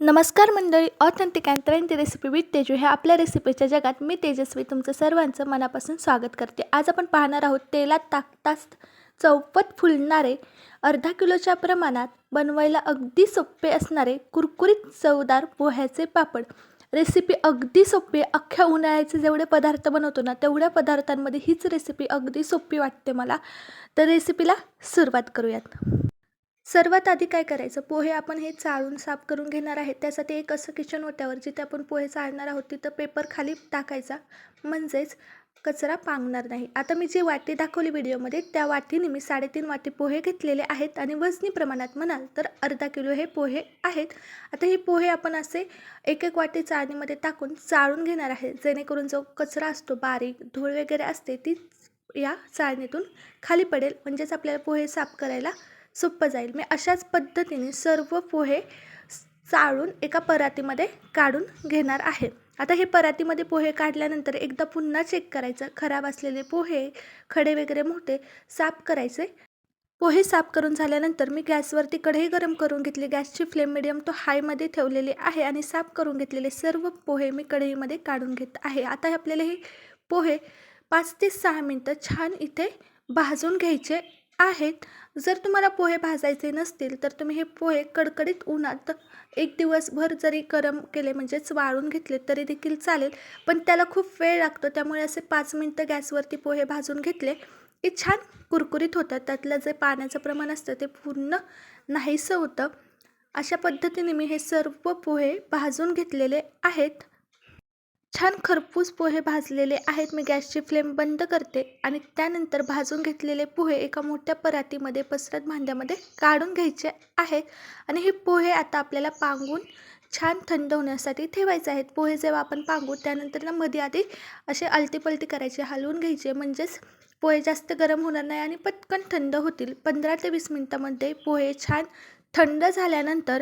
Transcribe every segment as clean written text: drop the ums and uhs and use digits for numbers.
नमस्कार मंडळी, authentic and trendy recipe with Teju ह्या आपल्या रेसिपीच्या जगात मी तेजस्वी तुमचं सर्वांचं मनापासून स्वागत करते। आज आपण पाहणार आहोत तेलात टाकताच चौपट फुलणारे अर्धा किलोच्या प्रमाणात बनवायला अगदी सोपे असणारे कुरकुरीत चवदार पोह्याचे पापड। रेसिपी अगदी सोपी, अख्ख्या उन्हाळ्याचे जेवढे पदार्थ बनवतो ना तेवढ्या पदार्थांमध्ये हीच रेसिपी अगदी सोपी वाटते मला। तर रेसिपीला सुरुवात करूयात। सर्वात आधी काय करायचं, पोहे आपण हे चाळून साफ करून घेणार आहे। त्यासाठी एक असं किचन ओट्यावर जिथे आपण पोहे चाळणार आहोत तिथं पेपर खाली टाकायचा, म्हणजेच कचरा पांगणार नाही। आता मी जी वाटी दाखवली व्हिडिओमध्ये त्या वाटीने मी 3.5 वाटी पोहे घेतलेले आहेत आणि वजनी प्रमाणात म्हणाल तर अर्धा किलो हे पोहे आहेत। आता हे पोहे आपण असे एक एक वाटी चाळणीमध्ये टाकून चाळून घेणार आहे, जेणेकरून जो कचरा असतो, बारीक धूळ वगैरे असते ती या चाळणीतून खाली पडेल, म्हणजेच आपल्याला पोहे साफ करायला सोपं जाईल। मी अशाच पद्धतीने सर्व पोहे चाळून एका परातीमध्ये काढून घेणार आहे। आता हे परातीमध्ये पोहे काढल्यानंतर एकदा पुन्हा चेक करायचं, खराब असलेले पोहे, खडे वगैरे मोठे साफ करायचे। पोहे साफ करून झाल्यानंतर मी गॅसवरती कढई गरम करून घेतली। गॅसची फ्लेम मिडियम टू हायमध्ये ठेवलेली आहे आणि साफ करून घेतलेले सर्व पोहे मी कढईमध्ये काढून घेत आहे। आता आपल्याला हे पोहे 5 ते 6 मिनिटं छान इथे भाजून घ्यायचे आहेत। जर तुम्हाला पोहे भाजायचे नसतील तर तुम्ही हे पोहे कडकडीत उन्हात एक दिवसभर जरी गरम केले, म्हणजेच वाळून घेतले तरी देखील चालेल, पण त्याला खूप वेळ लागतो। त्यामुळे असे 5 मिनिटं गॅसवरती पोहे भाजून घेतले की छान कुरकुरीत होतात, त्यातलं जे पाण्याचं प्रमाण असतं ते पूर्ण नाहीसं होतं। अशा पद्धतीने मी हे सर्व पोहे भाजून घेतलेले आहेत। छान खरपूस पोहे भाजलेले आहेत। मी गॅसची फ्लेम बंद करते आणि त्यानंतर भाजून घेतलेले पोहे एका मोठ्या परातीमध्ये पसरत भांड्यामध्ये काढून घ्यायचे आहेत आणि हे पोहे आता आपल्याला पांगून छान थंड होण्यासाठी ठेवायचे आहेत। पोहे जेव्हा आपण पांगू त्यानंतर ना मध्ये आधी असे आलतीपलटी करायचे, हलवून घ्यायचे, म्हणजेच पोहे जास्त गरम होणार नाही आणि पटकन थंड होतील। 15 ते 20 मिनिटांमध्ये पोहे छान थंड झाल्यानंतर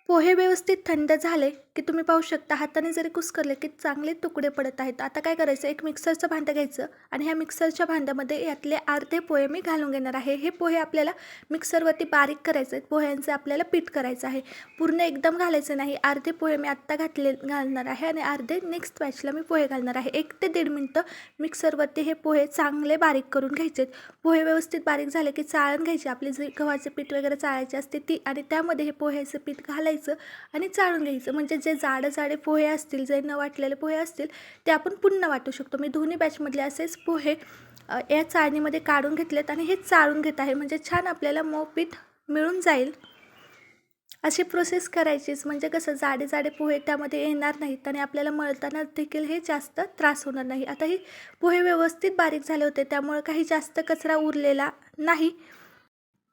पोहे व्यवस्थित थंड झाले की तुम्ही पाहू शकता हाताने जरी कुस्करले की चांगले तुकडे पडत आहेत। आता काय करायचं, एक मिक्सरचं भांडं घ्यायचं आणि ह्या मिक्सरच्या भांड्यामध्ये यातले अर्धे पोहे मी घालून घेणार आहे। हे पोहे आपल्याला मिक्सरवरती बारीक करायचे आहेत, पोह्यांचे आपल्याला पीठ करायचं आहे। पूर्ण एकदम घालायचं नाही, अर्धे पोहे मी आत्ता घालणार आहे आणि अर्धे नेक्स्ट बॅचला मी पोहे घालणार आहे। 1 ते 1.5 मिनटं मिक्सरवरती हे पोहे चांगले बारीक करून घ्यायचे। पोहे व्यवस्थित बारीक झाले की चाळण घ्यायची, आपली जी गव्हाचे पीठ वगैरे चाळायचे असते ती, आणि त्यामध्ये हे पोह्याचं पीठ घालायचं आणि चाळून घ्यायचं। म्हणजे जे जाडे पोहे असतील, जे न वाटलेले पोहे असतील ते आपण पुन्हा वाटू शकतो। मी दोन्ही बॅचमधले असेच पोहे या चाळणीमध्ये काढून घेतलेत आणि हे चाळून घेत आहे, म्हणजे छान आपल्याला मऊ पीठ मिळून जाईल। अशी प्रोसेस करायचीच, म्हणजे कसं जाडे पोहे त्यामध्ये येणार नाहीत आणि आपल्याला मळताना देखील हे जास्त त्रास होणार नाही। आता हे पोहे व्यवस्थित बारीक झाले होते त्यामुळे काही जास्त कचरा उरलेला नाही।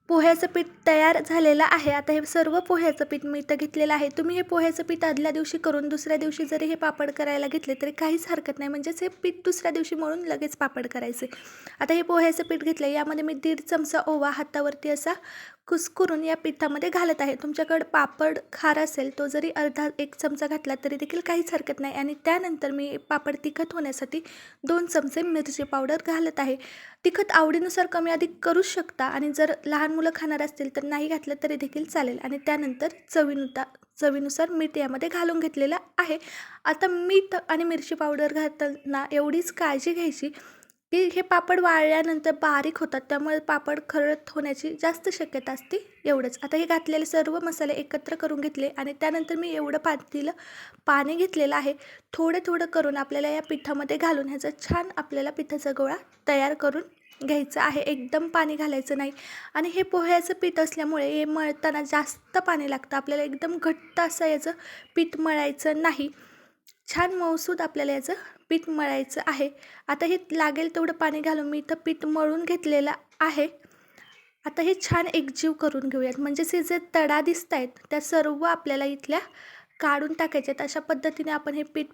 पोह्याचं पीठ तयार झालेलं आहे। आता हे सर्व पोह्याचं पीठ मी इथं घेतलेलं आहे। तुम्ही हे पोह्याचं पीठ आदल्या दिवशी करून दुसऱ्या दिवशी जरी हे पापड करायला घेतले तरी काहीच हरकत नाही, म्हणजेच हे पीठ दुसऱ्या दिवशी मळून लगेच पापड करायचे। आता हे पोह्याचं पीठ घेतलं, यामध्ये मी 1.5 चमचा ओवा हातावरती असा कुस्करून या पिठामध्ये घालत आहे। तुमच्याकडे पापड खार असेल तो जरी अर्धा 1 चमचा घातला तरी देखील काहीच हरकत नाही। आणि त्यानंतर मी पापड तिखट होण्यासाठी 2 चमचे मिरची पावडर घालत आहे। तिखट आवडीनुसार कमी अधिक करू शकता आणि जर लहान मुलं खाणार असतील तर नाही घातलं तरी देखील चालेल। आणि त्यानंतर चवीनुसार मीठ यामध्ये घालून घेतलेलं आहे। आता मीठ आणि मिरची पावडर घालताना एवढीच काळजी घ्यायची की हे पापड वाळल्यानंतर बारीक होतात, त्यामुळे पापड खरड होण्याची जास्त शक्यता असते, एवढंच। आता हे घातलेले सर्व मसाले एकत्र करून घेतले आणि त्यानंतर मी एवढं पातेलं पाणी घेतलेलं आहे। थोडं करून आपल्याला या पिठामध्ये घालून ह्याचा छान आपल्याला पिठाचा गोळा तयार करून घ्यायचं आहे। एकदम पाणी घालायचं नाही आणि हे पोह्याचं पीठ असल्यामुळे हे मळताना जास्त पाणी लागतं, आपल्याला एकदम घट्ट असं याचं पीठ मळायचं नाही। छान मऊसूद आपल्याला याचं पीठ मळायचं आहे। आता हे लागेल तेवढं पाणी घालून मी इथं पीठ मळून घेतलेलं आहे। आता हे छान एकजीव करून घेऊयात, म्हणजेच हे जे तडा दिसत आहेत त्या सर्व आपल्याला इथल्या काढून टाकायचे आहेत। अशा पद्धतीने आपण हे पीठ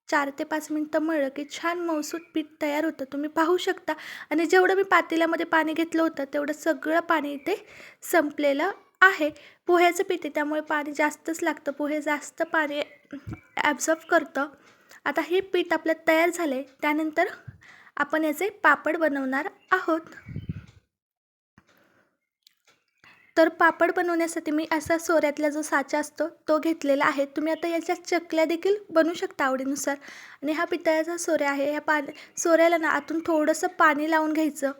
4 ते 5 मिनिटं मळलं की छान मऊसूद पीठ तयार होतं, तुम्ही पाहू शकता। आणि जेवढं मी पातेल्यामध्ये पाणी घेतलं होतं तेवढं सगळं पाणी इथे संपलेलं आहे। पोह्याचं पीठ आहे त्यामुळे पाणी जास्तच लागतं, पोहे जास्त पाणी ॲब्झॉर्ब करतं। आता हे पीठ आपलं तयार झालंय, त्यानंतर आपण याचे पापड बनवणार आहोत। तर पापड बनवण्यासाठी मी असा सोऱ्यातला जो साचा असतो तो घेतलेला आहे. तुम्ही आता याच्या चकल्या देखील बनवू शकता आवडीनुसार. आणि हा पितळाचा सोऱ्या आहे. ह्या सोऱ्याला ना आतून थोडंसं पाणी लावून घ्यायचं.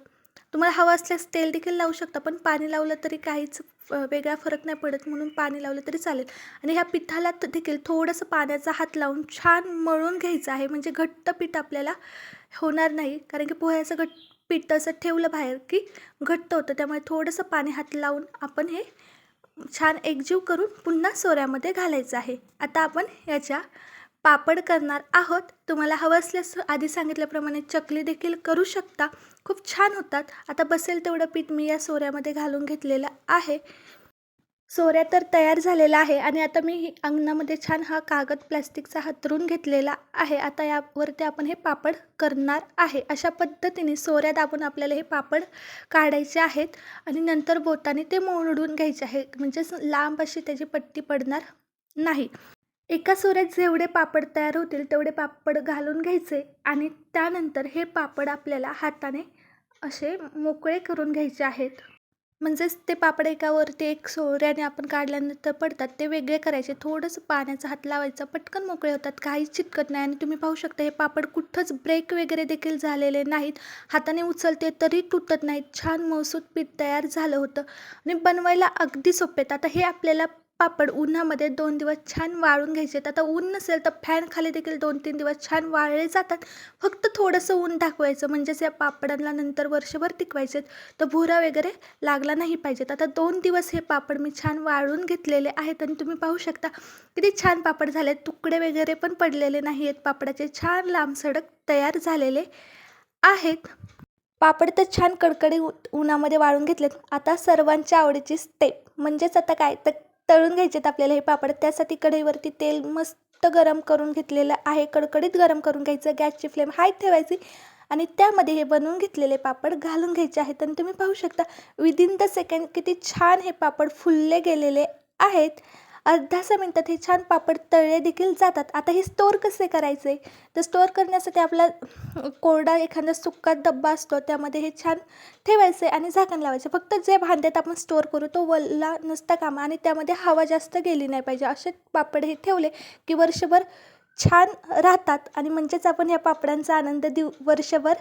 तुम्हाला हवं असल्यास तेल देखील लावू शकता, पण पाणी लावलं तरी काहीच वेगळा फरक नाही पडत, म्हणून पाणी लावलं तरी चालेल. आणि ह्या पिठाला देखील थोडंसं पाण्याचा हात लावून छान मळून घ्यायचं आहे. म्हणजे घट्ट पीठ आपल्याला होणार नाही, कारण की पोह्याचं पीठ तसं ठेवलं बाहेर की घट्ट होतं. त्यामुळे थोडंसं पाणी हात लावून आपण हे छान एकजीव करून पुन्हा सोऱ्यामध्ये घालायचं आहे. आता आपण याच्या पापड करणार आहोत. तुम्हाला हवं असल्यास आधी सांगितल्याप्रमाणे चकली देखील करू शकता, खूप छान होतात. आता बसेल तेवढं पीठ मी या सोऱ्यामध्ये घालून घेतलेलं आहे. सोऱ्या तर तयार झालेला आहे आणि आता मी अंगणामध्ये छान हा कागद प्लास्टिकचा हातरून घेतलेला आहे. आता यावरती आपण हे पापड करणार आहे. अशा पद्धतीने सोऱ्या दाबून आपल्याला हे पापड काढायचे आहेत आणि नंतर बोटाने ते मोडून घ्यायचे आहे. म्हणजेच लांब अशी त्याची पट्टी पडणार नाही. एका सोऱ्यात जेवढे पापड तयार होतील तेवढे पापड घालून घ्यायचे आणि त्यानंतर हे पापड आपल्याला हाताने असे मोकळे करून घ्यायचे आहेत. म्हणजेच ते पापड एकावरती एक सोऱ्याने आपण काढल्यानंतर पडतात ते वेगळे करायचे. थोडंसं पाण्याचा हात लावायचा, पटकन मोकळे होतात, काहीच चिटकत नाही. आणि तुम्ही पाहू शकता हे पापड कुठंच ब्रेक वगैरे देखील झालेले नाहीत. हाताने उचलते तरी तुटत नाहीत. छान मऊसूत पीठ तयार झालं होतं आणि बनवायला अगदी सोपे आहेत. आता हे आपल्याला पापड उन्हामध्ये 2 दिवस छान वाळून घ्यायचे आहेत. आता ऊन नसेल तर फॅन खाली देखील 2-3 दिवस छान वाळले जातात. फक्त थोडंसं ऊन दाखवायचं, म्हणजेच या पापडांना नंतर वर्षभर टिकवायचे आहेत, तर भुरा वगैरे लागला नाही पाहिजेत. आता 2 दिवस हे पापड मी छान वाळून घेतलेले आहेत आणि तुम्ही पाहू शकता किती छान पापड झाले. तुकडे वगैरे पण पडलेले नाही आहेत. पापडाचे छान लांबसडक तयार झालेले आहेत. पापड तर छान कडकडीत उन्हामध्ये वाळून घेतलेत. आता सर्वांच्या आवडीची स्टेप म्हणजेच आता काय तर तळून घ्यायचेत आपल्याला हे पापड. त्यासाठी कढईवरती तेल मस्त गरम करून घेतलेलं आहे. कडकडीत गरम करून घ्यायचं. गॅसची फ्लेम हाय ठेवायची आणि त्यामध्ये हे बनवून घेतलेले पापड घालून घ्यायचे आहेत. आणि तुम्ही पाहू शकता विदिन द सेकंड किती छान हे पापड फुलले गेलेले आहेत. अर्ध्याच मिनटात हे छान पापड तळले देखील जातात. आता हे स्टोअर कसे करायचे, तर स्टोअर करण्यासाठी आपला कोरडा एखादा सुका डब्बा असतो, त्यामध्ये हे छान ठेवायचे आणि झाकण लावायचे. फक्त जे भांड्यात आपण स्टोअर करू तो वल्ला नसता कामा आणि त्यामध्ये हवा जास्त गेली नाही पाहिजे. असे पापड हे ठेवले की वर्षभर छान राहतात आणि म्हणजेच आपण या पापडांचा आनंद वर्षभर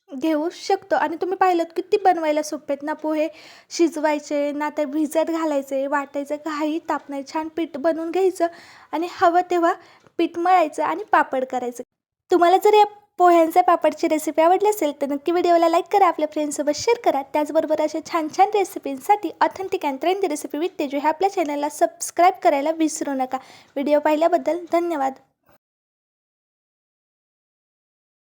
घेऊ शकतो. आणि तुम्ही पाहिलं किती बनवायला सोपे आहेत ना. पोहे शिजवायचे ना, ते भिजत घालायचे, वाटायचं, काही ताप नाही. छान पीठ बनवून घ्यायचं आणि हवं तेव्हा पीठ मळायचं आणि पापड करायचं. तुम्हाला जर या पोह्यांच्या पापडची रेसिपी आवडली असेल तर नक्की व्हिडिओला लाईक करा, आपल्या फ्रेंड्ससोबत शेअर करा. त्याचबरोबर अशा छान छान रेसिपींसाठी authentic and trendy recipe with Teju ह्या आपल्या चॅनलला सबस्क्राईब करायला विसरू नका. व्हिडिओ पाहिल्याबद्दल धन्यवाद.